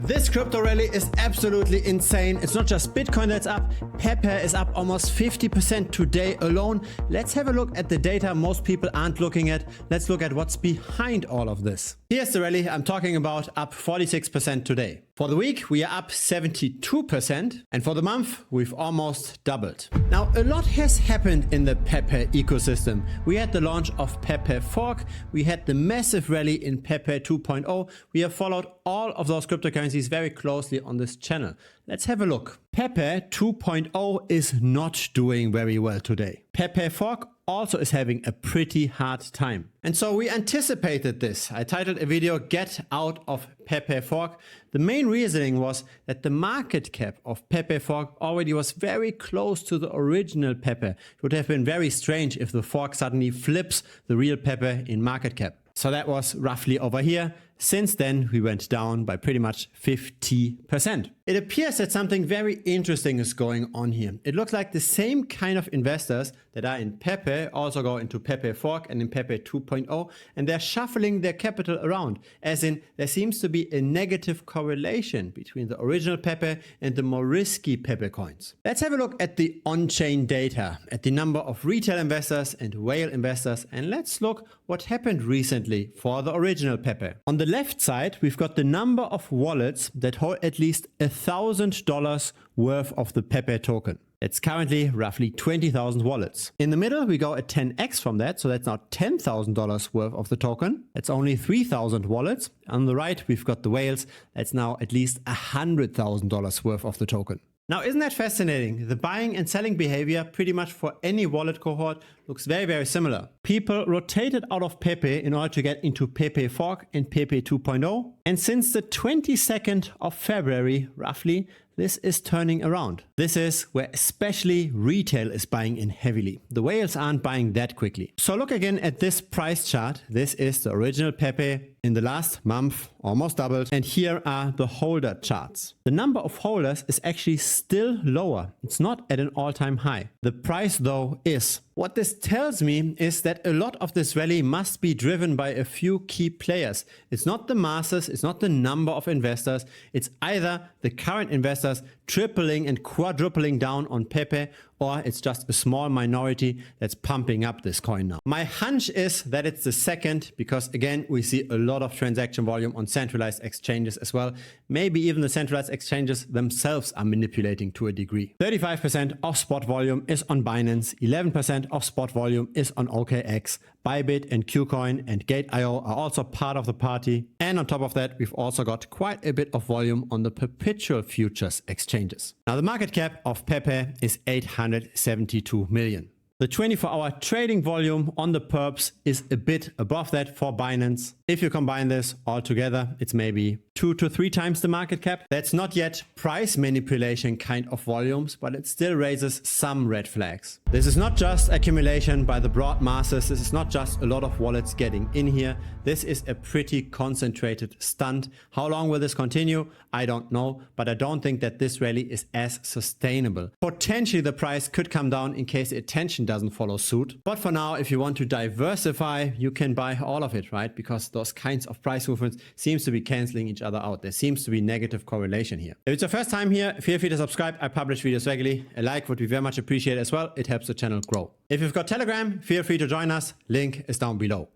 This crypto rally is absolutely insane. It's not just Bitcoin that's up, Pepe is up almost 50% today alone. Let's have a look at the data most people aren't looking at. Let's look at what's behind all of this. Here's the rally I'm talking about, up 46% today. For the week, we are up 72%, and for the month, we've almost doubled. Now, a lot has happened in the Pepe ecosystem. We had the launch of Pepe Fork, we had the massive rally in Pepe 2.0. We have followed all of those cryptocurrencies very closely on this channel. Let's have a look. Pepe 2.0 is not doing very well today. Pepe Fork also is having a pretty hard time. And so we anticipated this. I titled a video, Get Out of Pepe Fork. The main reasoning was that the market cap of Pepe Fork already was very close to the original Pepe. It would have been very strange if the fork suddenly flips the real Pepe in market cap. So that was roughly over here. Since then, we went down by pretty much 50%. It appears that something very interesting is going on here. It looks like the same kind of investors that are in Pepe also go into Pepe Fork and in Pepe 2.0, and they're shuffling their capital around, as in there seems to be a negative correlation between the original Pepe and the more risky Pepe coins. Let's have a look at the on-chain data, at the number of retail investors and whale investors, and let's look what happened recently for the original Pepe. On the left side, we've got the number of wallets that hold at least $1,000 worth of the Pepe token. It's currently roughly 20,000 wallets. In the middle, we go at 10x from that, so that's now $10,000 worth of the token. That's only 3,000 wallets. On the right, we've got the whales. That's now at least $100,000 worth of the token. Now, isn't that fascinating? The buying and selling behavior pretty much for any wallet cohort looks very, very similar. People rotated out of Pepe in order to get into Pepe Fork and Pepe 2.0. And since the 22nd of February, roughly, this is turning around. This is where especially retail is buying in heavily. The whales aren't buying that quickly. So look again at this price chart. This is the original Pepe. In the last month, almost doubled. And here are the holder charts. The number of holders is actually still lower. It's not at an all-time high. The price, though, is. What this tells me is that a lot of this rally must be driven by a few key players. It's not the masses, it's not the number of investors. It's either the current investors tripling and quadrupling down on Pepe, or it's just a small minority that's pumping up this coin now. My hunch is that it's the second, because again, we see a lot of transaction volume on centralized exchanges as well. Maybe even the centralized exchanges themselves are manipulating to a degree. 35% of spot volume is on Binance, 11% of spot volume is on OKX. Bybit and KuCoin and Gate.io are also part of the party. And on top of that, we've also got quite a bit of volume on the perpetual futures exchanges. Now, the market cap of Pepe is 872 million. The 24-hour trading volume on the perps is a bit above that for Binance. If you combine this all together, it's maybe 2 to 3 times the market cap. That's not yet price manipulation kind of volumes, but it still raises some red flags. This is not just accumulation by the broad masses. This is not just a lot of wallets getting in here. This is a pretty concentrated stunt. How long will this continue? I don't know, but I don't think that this rally is as sustainable. Potentially the price could come down in case the attention doesn't follow suit. But for now, if you want to diversify, you can buy all of it, right? Because those kinds of price movements seems to be canceling each other out. There seems to be negative correlation here. If it's your first time here, feel free to subscribe. I publish videos regularly. A like would be very much appreciated as well. It helps the channel grow. If you've got Telegram, feel free to join us. Link is down below.